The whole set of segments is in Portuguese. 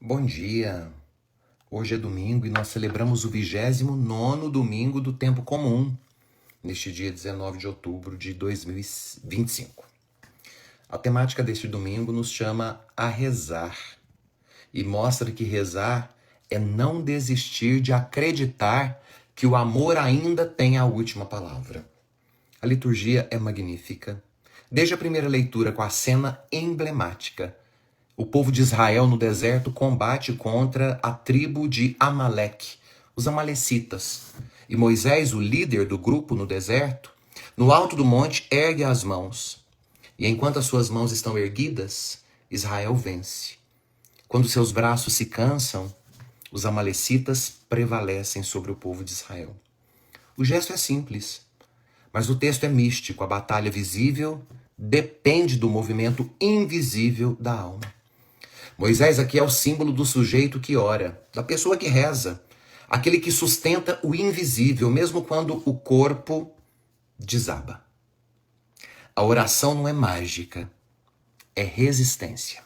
Bom dia! Hoje é domingo e nós celebramos o 29º domingo do tempo comum, neste dia 19 de outubro de 2025. A temática deste domingo nos chama a rezar e mostra que rezar é não desistir de acreditar que o amor ainda tem a última palavra. A liturgia é magnífica. Desde a primeira leitura com a cena emblemática, o povo de Israel no deserto combate contra a tribo de Amaleque, os amalecitas. E Moisés, o líder do grupo no deserto, no alto do monte ergue as mãos. E enquanto as suas mãos estão erguidas, Israel vence. Quando seus braços se cansam, os amalecitas prevalecem sobre o povo de Israel. O gesto é simples, mas o texto é místico. A batalha visível depende do movimento invisível da alma. Moisés aqui é o símbolo do sujeito que ora, da pessoa que reza, aquele que sustenta o invisível, mesmo quando o corpo desaba. A oração não é mágica, é resistência.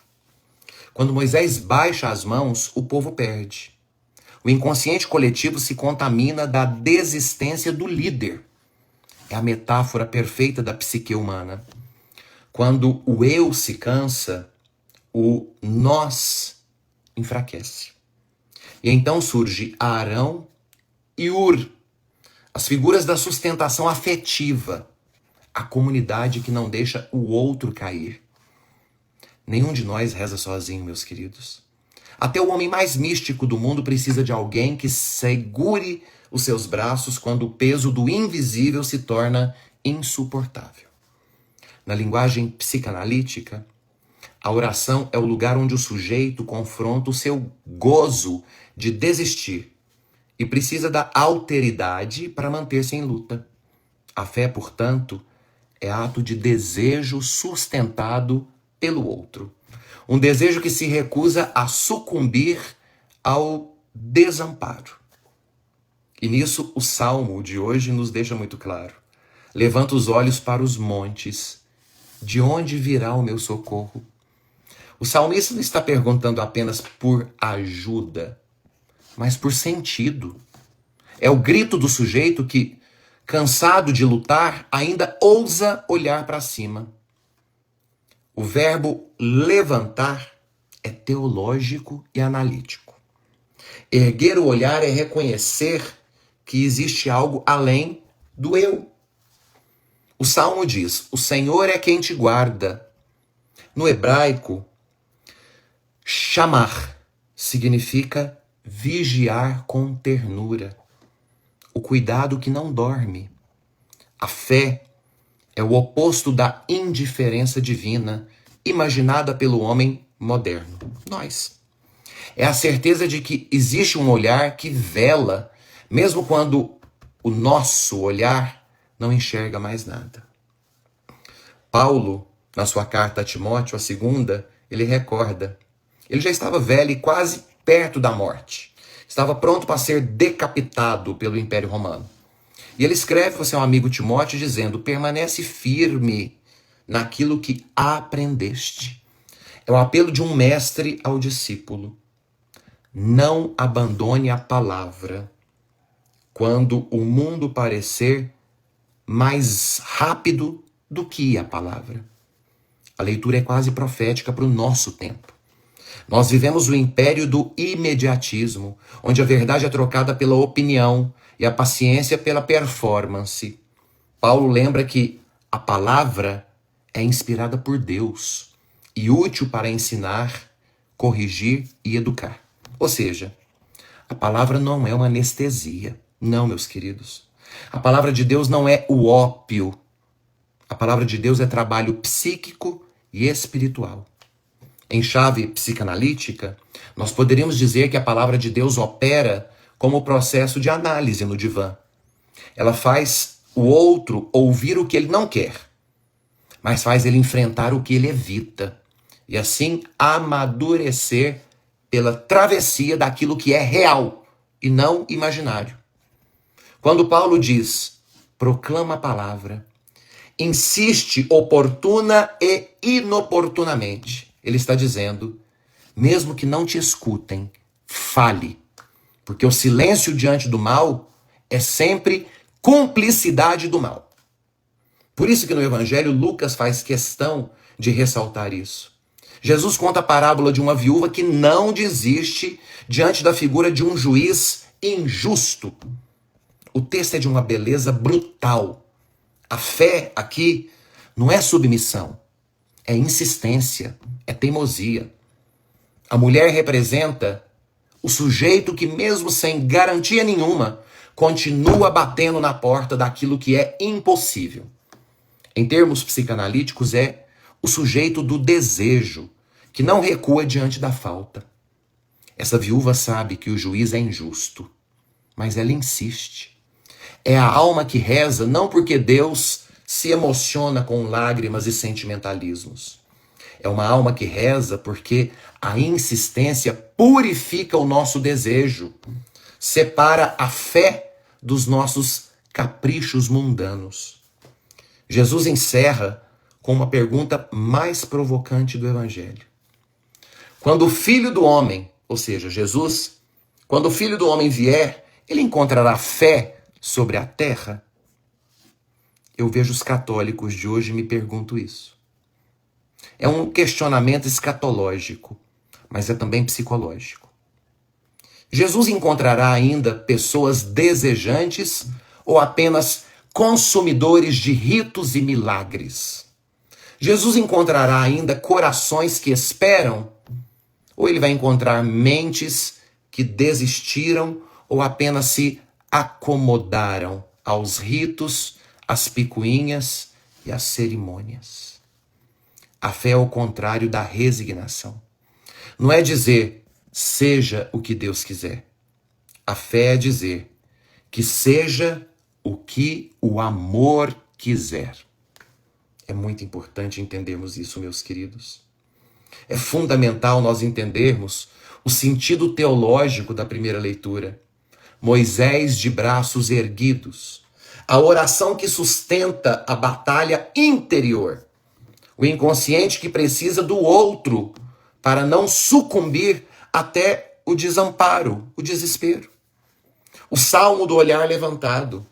Quando Moisés baixa as mãos, o povo perde. O inconsciente coletivo se contamina da desistência do líder. É a metáfora perfeita da psique humana. Quando o eu se cansa, o nós enfraquece. E então surge Arão e Ur, as figuras da sustentação afetiva, a comunidade que não deixa o outro cair. Nenhum de nós reza sozinho, meus queridos. Até o homem mais místico do mundo precisa de alguém que segure os seus braços quando o peso do invisível se torna insuportável. Na linguagem psicanalítica, a oração é o lugar onde o sujeito confronta o seu gozo de desistir e precisa da alteridade para manter-se em luta. A fé, portanto, é ato de desejo sustentado pelo outro. Um desejo que se recusa a sucumbir ao desamparo. E nisso o salmo de hoje nos deixa muito claro. Levanta os olhos para os montes. De onde virá o meu socorro? O salmista não está perguntando apenas por ajuda, mas por sentido. É o grito do sujeito que, cansado de lutar, ainda ousa olhar para cima. O verbo levantar é teológico e analítico. Erguer o olhar é reconhecer que existe algo além do eu. O salmo diz: o Senhor é quem te guarda. No hebraico, chamar significa vigiar com ternura. O cuidado que não dorme. A fé é o oposto da indiferença divina imaginada pelo homem moderno. Nós. É a certeza de que existe um olhar que vela, mesmo quando o nosso olhar não enxerga mais nada. Paulo, na sua carta a Timóteo, a segunda, ele recorda. Ele já estava velho e quase perto da morte. Estava pronto para ser decapitado pelo Império Romano. E ele escreve para seu amigo Timóteo dizendo: permanece firme naquilo que aprendeste. É o apelo de um mestre ao discípulo. Não abandone a palavra quando o mundo parecer mais rápido do que a palavra. A leitura é quase profética para o nosso tempo. Nós vivemos o império do imediatismo, onde a verdade é trocada pela opinião e a paciência pela performance. Paulo lembra que a palavra é inspirada por Deus e útil para ensinar, corrigir e educar. Ou seja, a palavra não é uma anestesia. Não, meus queridos. A palavra de Deus não é o ópio. A palavra de Deus é trabalho psíquico e espiritual. Em chave psicanalítica, nós poderíamos dizer que a palavra de Deus opera como processo de análise no divã. Ela faz o outro ouvir o que ele não quer, mas faz ele enfrentar o que ele evita, e assim amadurecer pela travessia daquilo que é real e não imaginário. Quando Paulo diz, proclama a palavra, insiste oportuna e inoportunamente, ele está dizendo, mesmo que não te escutem, fale. Porque o silêncio diante do mal é sempre cumplicidade do mal. Por isso que no Evangelho Lucas faz questão de ressaltar isso. Jesus conta a parábola de uma viúva que não desiste diante da figura de um juiz injusto. O texto é de uma beleza brutal. A fé aqui não é submissão, é insistência, é teimosia. A mulher representa o sujeito que, mesmo sem garantia nenhuma, continua batendo na porta daquilo que é impossível. Em termos psicanalíticos, é o sujeito do desejo, que não recua diante da falta. Essa viúva sabe que o juiz é injusto, mas ela insiste. É a alma que reza não porque Deus se emociona com lágrimas e sentimentalismos. É uma alma que reza porque a insistência purifica o nosso desejo, separa a fé dos nossos caprichos mundanos. Jesus encerra com uma pergunta mais provocante do Evangelho. Quando o Filho do Homem, ou seja, Jesus, quando o Filho do Homem vier, ele encontrará fé sobre a terra? Eu vejo os católicos de hoje e me pergunto isso. É um questionamento escatológico, mas é também psicológico. Jesus encontrará ainda pessoas desejantes ou apenas consumidores de ritos e milagres? Jesus encontrará ainda corações que esperam? Ou ele vai encontrar mentes que desistiram ou apenas se acomodaram aos ritos, às picuinhas e às cerimônias? A fé é o contrário da resignação. Não é dizer, seja o que Deus quiser. A fé é dizer que seja o que o amor quiser. É muito importante entendermos isso, meus queridos. É fundamental nós entendermos o sentido teológico da primeira leitura. Moisés de braços erguidos. A oração que sustenta a batalha interior. O inconsciente que precisa do outro para não sucumbir até o desamparo, o desespero. O salmo do olhar levantado.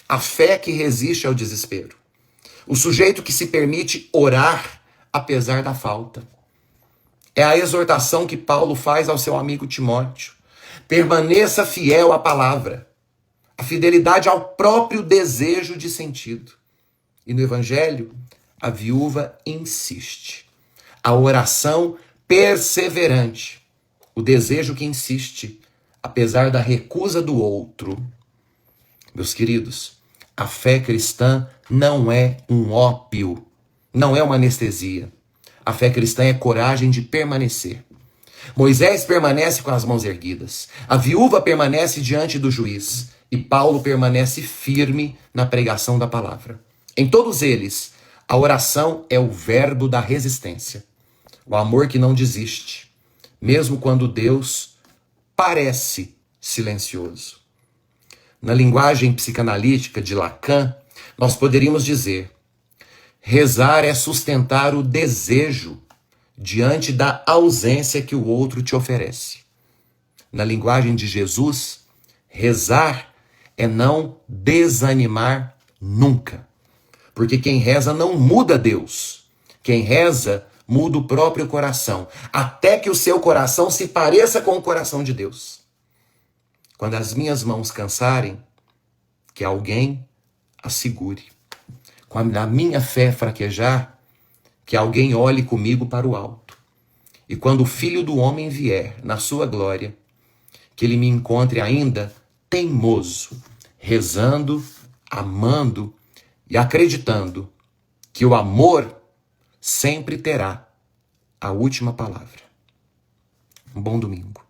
A fé que resiste ao desespero. O sujeito que se permite orar apesar da falta. É a exortação que Paulo faz ao seu amigo Timóteo. Permaneça fiel à palavra. A fidelidade ao próprio desejo de sentido. E no Evangelho, a viúva insiste. A oração perseverante. O desejo que insiste, apesar da recusa do outro. Meus queridos, a fé cristã não é um ópio, não é uma anestesia. A fé cristã é coragem de permanecer. Moisés permanece com as mãos erguidas. A viúva permanece diante do juiz. E Paulo permanece firme na pregação da palavra. Em todos eles, a oração é o verbo da resistência. O amor que não desiste, mesmo quando Deus parece silencioso. Na linguagem psicanalítica de Lacan, nós poderíamos dizer: rezar é sustentar o desejo diante da ausência que o outro te oferece. Na linguagem de Jesus, rezar é não desanimar nunca. Porque quem reza não muda Deus. Quem reza muda o próprio coração. Até que o seu coração se pareça com o coração de Deus. Quando as minhas mãos cansarem, que alguém as segure. Quando a minha fé fraquejar, que alguém olhe comigo para o alto. E quando o Filho do Homem vier na sua glória, que ele me encontre ainda teimoso, rezando, amando e acreditando que o amor sempre terá a última palavra. Um bom domingo.